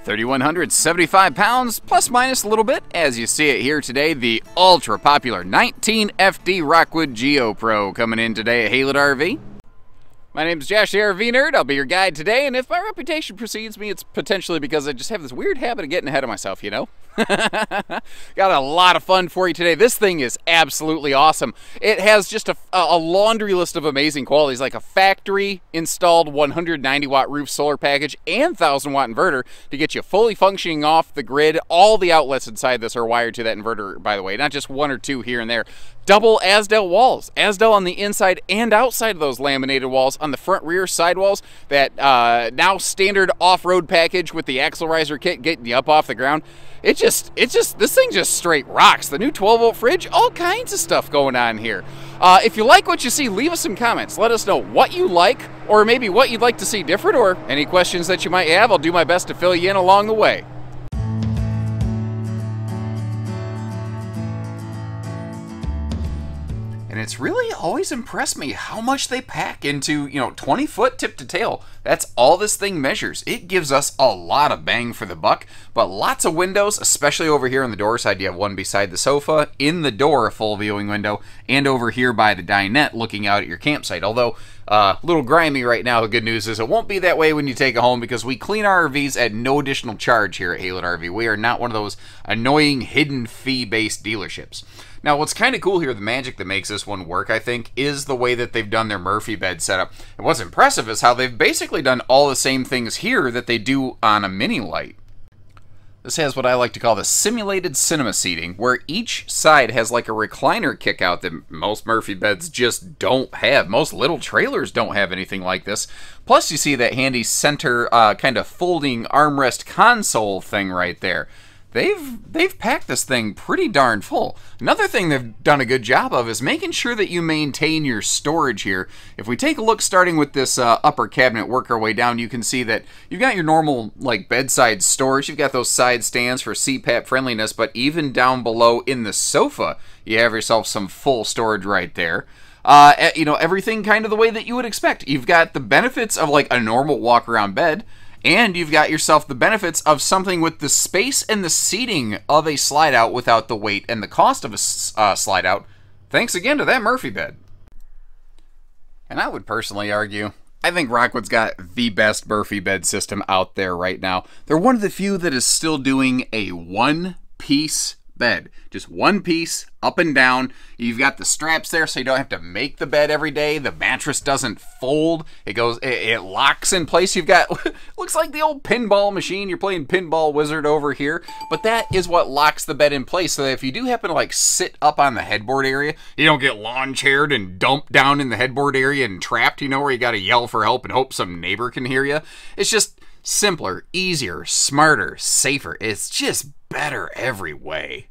3,175 pounds, plus minus a little bit, as you see it here today, the ultra popular 19FD Rockwood Geo Pro coming in today at Haylett RV. My name is Josh, the RV Nerd. I'll be your guide today, and if my reputation precedes me, it's potentially because I just have this weird habit of getting ahead of myself, you know? Got a lot of fun for you today. This thing is absolutely awesome. It has just a laundry list of amazing qualities, like a factory installed 190 watt roof solar package and 1,000 watt inverter to get you fully functioning off the grid. All the outlets inside this are wired to that inverter, by the way, not just one or two here and there. Double Azdel walls. Azdel on the inside and outside of those laminated walls on the front, rear, side walls. That now standard off-road package with the axle riser kit getting you up off the ground. This thing just straight rocks. The new 12-volt fridge, all kinds of stuff going on here. If you like what you see, leave us some comments. Let us know what you like, or maybe what you'd like to see different, or any questions that you might have. I'll do my best to fill you in along the way. And it's really always impressed me how much they pack into, 20-foot tip to tail. That's all this thing measures. It gives us a lot of bang for the buck, but lots of windows, especially over here on the door side. You have one beside the sofa, in the door, a full viewing window, and over here by the dinette looking out at your campsite. Although, a little grimy right now, the good news is it won't be that way when you take it home because we clean our RVs at no additional charge here at Haylett RV. We are not one of those annoying hidden fee-based dealerships. Now, what's kind of cool here, the magic that makes this one work, I think, is the way that they've done their Murphy bed setup. And what's impressive is how they've basically done all the same things here that they do on a mini light. This has what I like to call the simulated cinema seating, where each side has like a recliner kick out that most Murphy beds just don't have. Most little trailers don't have anything like this. Plus, you see that handy center kind of folding armrest console thing right there. They've packed this thing pretty darn full. Another thing they've done a good job of is making sure that you maintain your storage here. If we take a look starting with this upper cabinet, work our way down, you can see that you've got your normal like bedside storage. You've got those side stands for CPAP friendliness, but even down below in the sofa, you have yourself some full storage right there. Everything kind of the way that you would expect. You've got the benefits of like a normal walk-around bed, and you've got yourself the benefits of something with the space and the seating of a slide-out without the weight and the cost of a slide-out, thanks again to that Murphy bed. And I would personally argue, I think Rockwood's got the best Murphy bed system out there right now. They're one of the few that is still doing a one-piece bed. Just one piece, up and down. You've got the straps there so you don't have to make the bed every day. The mattress doesn't fold. It locks in place. You've got, looks like the old pinball machine. You're playing Pinball Wizard over here. But that is what locks the bed in place so that if you do happen to like sit up on the headboard area, you don't get lawn chaired and dumped down in the headboard area and trapped, where you got to yell for help and hope some neighbor can hear you. It's just simpler, easier, smarter, safer. It's just better every way.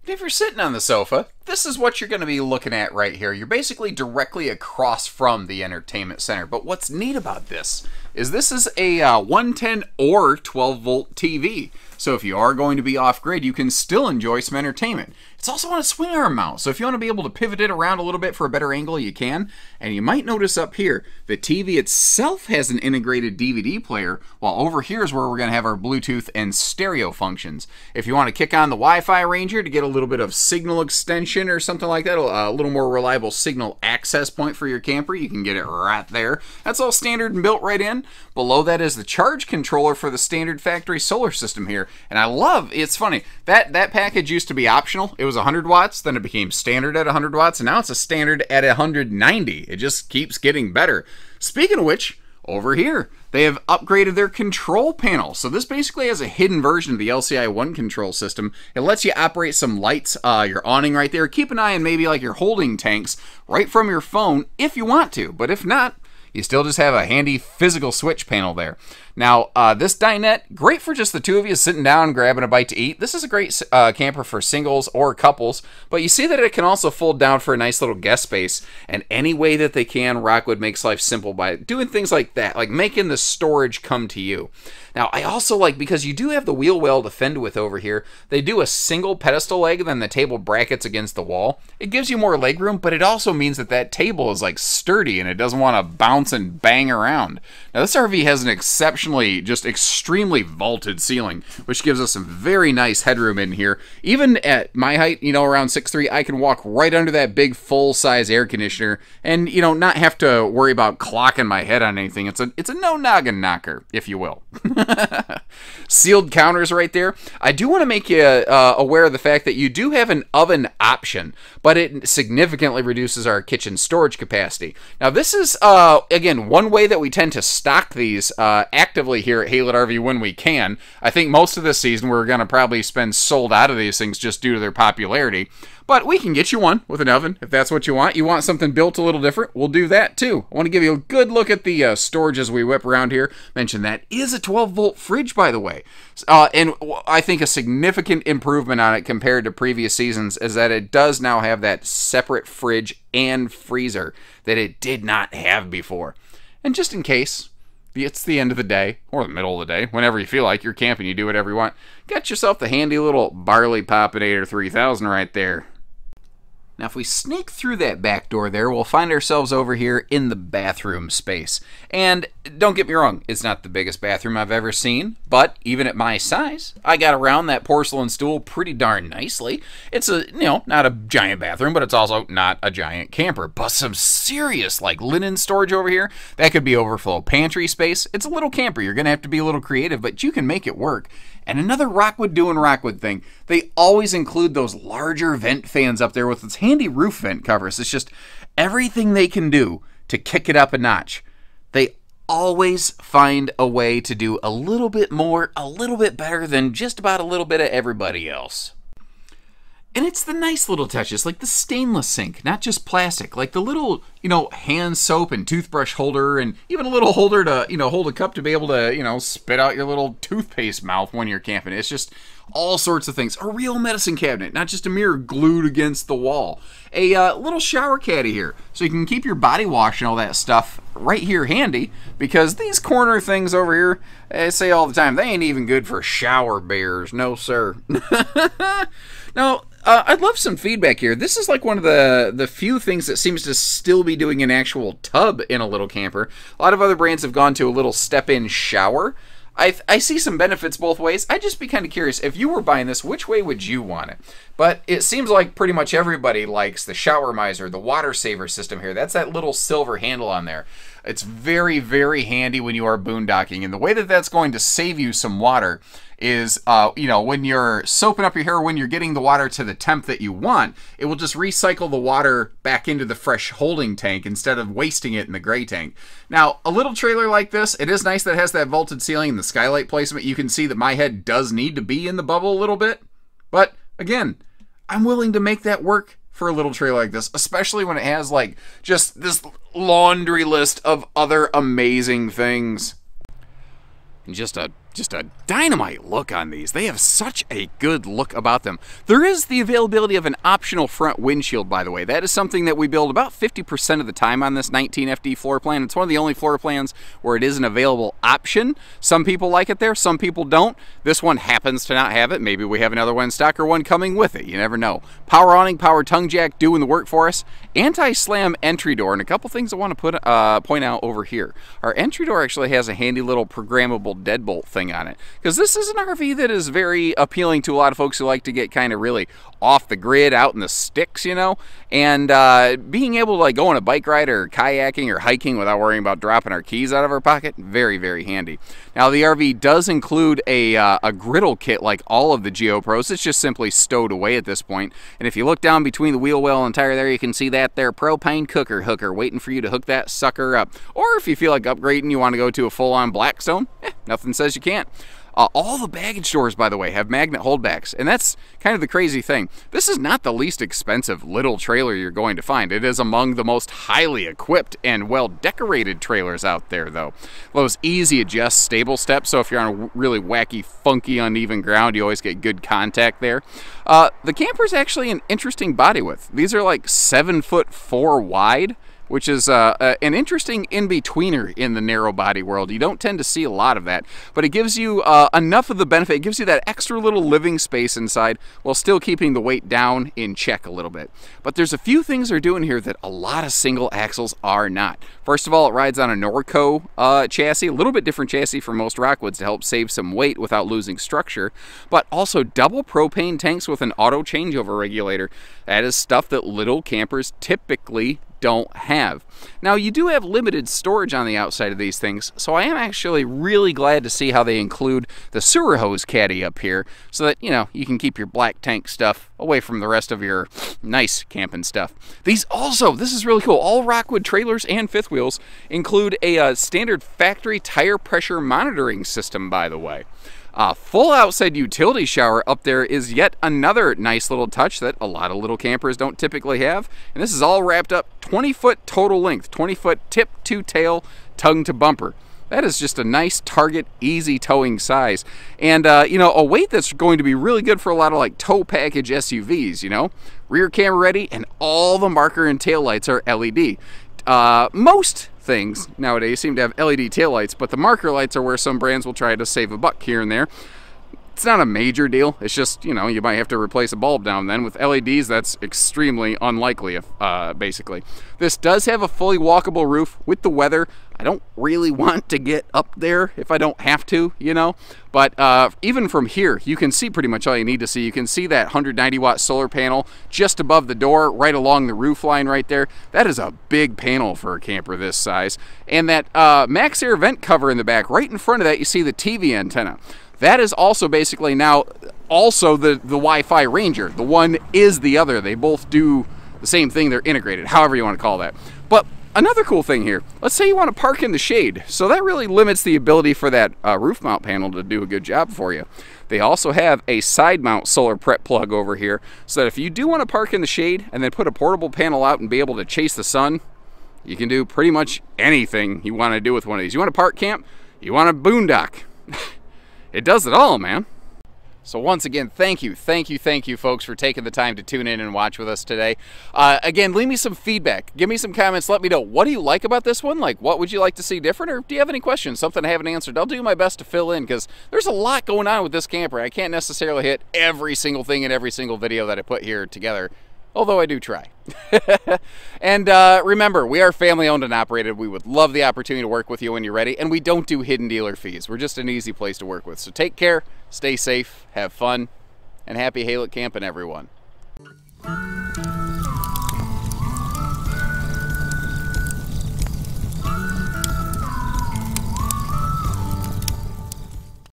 If you're sitting on the sofa, this is what you're going to be looking at right here. You're basically directly across from the entertainment center. But what's neat about this is a 110 or 12 volt TV. So if you are going to be off grid, you can still enjoy some entertainment. It's also on a swing arm mount, so if you want to be able to pivot it around a little bit for a better angle, you can. And you might notice up here, the TV itself has an integrated DVD player, while over here is where we're going to have our Bluetooth and stereo functions. If you want to kick on the Wi-Fi Ranger to get a little bit of signal extension or something like that, a little more reliable signal access point for your camper, you can get it right there. That's all standard and built right in. Below that is the charge controller for the standard factory solar system here. And I love, it's funny, that package used to be optional. It was 100 watts, then it became standard at 100 watts, and now it's a standard at 190. It just keeps getting better. Speaking of which, over here, they have upgraded their control panel. So this basically has a hidden version of the LCI One control system. It lets you operate some lights, your awning right there. Keep an eye on maybe like your holding tanks right from your phone if you want to, but if not, you still just have a handy physical switch panel there. Now, this dinette, great for just the two of you sitting down, grabbing a bite to eat. This is a great camper for singles or couples, but you see that it can also fold down for a nice little guest space. And any way that they can, Rockwood makes life simple by doing things like that, like making the storage come to you. Now, I also like, because you do have the wheel well to fend with over here, they do a single pedestal leg, then the table brackets against the wall. It gives you more leg room, but it also means that that table is like sturdy and it doesn't want to bounce bounce and bang around. Now this RV has an exceptionally, just extremely vaulted ceiling, which gives us some very nice headroom in here. Even at my height, you know, around 6'3", I can walk right under that big full-size air conditioner and, you know, not have to worry about clocking my head on anything. It's a no-noggin knocker, if you will. Sealed counters right there. I do want to make you aware of the fact that you do have an oven option, but it significantly reduces our kitchen storage capacity. Now this is, again, one way that we tend to stock these actively here at Haylett RV when we can. I think most of this season we're going to probably spend sold out of these things just due to their popularity. But we can get you one with an oven if that's what you want. You want something built a little different, we'll do that too. I want to give you a good look at the storage as we whip around here. Mention that is a 12-volt fridge, by the way. And I think a significant improvement on it compared to previous seasons is that it does now have that separate fridge and freezer that it did not have before. And just in case it's the end of the day, or the middle of the day, whenever you feel like you're camping, you do whatever you want, got yourself the handy little Barley Poppinator 3000 right there. Now, if we sneak through that back door there, we'll find ourselves over here in the bathroom space. And don't get me wrong, it's not the biggest bathroom I've ever seen, but even at my size, I got around that porcelain stool pretty darn nicely. It's a, you know, not a giant bathroom, but it's also not a giant camper. But some serious, like, linen storage over here. That could be overflow pantry space. It's a little camper. You're going to have to be a little creative, but you can make it work. And another Rockwood doing Rockwood thing, they always include those larger vent fans up there with its handy roof vent covers. It's just everything they can do to kick it up a notch. They always find a way to do a little bit more, a little bit better than just about a little bit of everybody else. And it's the nice little touches, like the stainless sink, not just plastic, like the little, you know, hand soap and toothbrush holder, and even a little holder to, you know, hold a cup to be able to, you know, spit out your little toothpaste mouth when you're camping. It's just all sorts of things. A real medicine cabinet, not just a mirror glued against the wall. A little shower caddy here, so you can keep your body wash and all that stuff right here handy, because these corner things over here, I say all the time, they ain't even good for shower bears. No, sir. Now, I'd love some feedback here. This is like one of the few things that seems to still be doing an actual tub in a little camper. A lot of other brands have gone to a little step-in shower. I see some benefits both ways. I'd just be kind of curious, if you were buying this, which way would you want it? But it seems like pretty much everybody likes the Shower Miser, the water saver system here. That's that little silver handle on there. It's very, very handy when you are boondocking. And the way that that's going to save you some water is, you know, when you're soaping up your hair, when you're getting the water to the temp that you want, it will just recycle the water back into the fresh holding tank instead of wasting it in the gray tank. Now, a little trailer like this, it is nice that it has that vaulted ceiling and the skylight placement. You can see that my head does need to be in the bubble a little bit. But, again, I'm willing to make that work for a little trailer like this, especially when it has, like, just this laundry list of other amazing things. And just a dynamite look on these. They have such a good look about them. There is the availability of an optional front windshield, by the way. That is something that we build about 50% of the time on this 19FD floor plan. It's one of the only floor plans where it is an available option. Some people like it there, some people don't. This one happens to not have it. Maybe we have another one in stock or one coming with it. You never know. Power awning, power tongue jack doing the work for us. Anti-slam entry door, and a couple things I want to point out over here. Our entry door actually has a handy little programmable deadbolt thing on it, because this is an RV that is very appealing to a lot of folks who like to get kind of really off the grid, out in the sticks, you know, and being able to like go on a bike ride or kayaking or hiking without worrying about dropping our keys out of our pocket, very, very handy. Now the RV does include a griddle kit like all of the Geo Pros. It's just simply stowed away at this point, and if you look down between the wheel well and tire there, you can see that there propane cooker hooker waiting for you to hook that sucker up. Or if you feel like upgrading, you want to go to a full-on Blackstone, nothing says you can't. All the baggage doors, by the way, have magnet holdbacks, and that's kind of the crazy thing. This is not the least expensive little trailer you're going to find. It is among the most highly equipped and well-decorated trailers out there, though. Those easy adjust stable steps, so if you're on a really wacky, funky, uneven ground, you always get good contact there. The camper is actually an interesting body width. These are like 7'4" wide, which is an interesting in-betweener in the narrow body world. You don't tend to see a lot of that, but it gives you enough of the benefit. It gives you that extra little living space inside while still keeping the weight down in check a little bit. But there's a few things they're doing here that a lot of single axles are not. First of all, it rides on a Norco chassis, a little bit different chassis from most Rockwoods to help save some weight without losing structure, but also double propane tanks with an auto changeover regulator. That is stuff that little campers typically don't have. Now, you do have limited storage on the outside of these things, so I am actually really glad to see how they include the sewer hose caddy up here so that, you know, you can keep your black tank stuff away from the rest of your nice camping stuff. These also, this is really cool, all Rockwood trailers and fifth wheels include a standard factory tire pressure monitoring system, by the way. Full outside utility shower up there is yet another nice little touch that a lot of little campers don't typically have. And this is all wrapped up 20-foot total length, 20-foot tip to tail, tongue to bumper. That is just a nice target, easy towing size. And, you know, a weight that's going to be really good for a lot of like tow package SUVs, you know. Rear camera ready, and all the marker and tail lights are LED. Most things nowadays seem to have LED taillights, but the marker lights are where some brands will try to save a buck here and there. It's not a major deal. It's just, you know, you might have to replace a bulb now and then. With LEDs, that's extremely unlikely, basically. This does have a fully walkable roof. With the weather, I don't really want to get up there if I don't have to, you know. But even from here, you can see pretty much all you need to see. You can see that 190-watt solar panel just above the door, right along the roof line right there. That is a big panel for a camper this size. And that Max Air vent cover in the back, right in front of that, you see the TV antenna. That is also basically now also the Wi-Fi Ranger. The one is the other. They both do the same thing. They're integrated, however you want to call that. But another cool thing here, let's say you want to park in the shade. So that really limits the ability for that roof mount panel to do a good job for you. They also have a side mount solar prep plug over here, so that if you do want to park in the shade and then put a portable panel out and be able to chase the sun, you can do pretty much anything you want to do with one of these. You want to park camp? You want to boondock? It does it all, man. So once again, thank you, folks, for taking the time to tune in and watch with us today. Again, leave me some feedback. Give me some comments. Let me know, what do you like about this one? Like, what would you like to see different? Or do you have any questions, something I haven't answered? I'll do my best to fill in, because there's a lot going on with this camper. I can't necessarily hit every single thing in every single video that I put here together, although I do try. And remember, we are family owned and operated. We would love the opportunity to work with you when you're ready, and we don't do hidden dealer fees. We're just an easy place to work with. So take care, stay safe, have fun, and happy Haylett camping, everyone.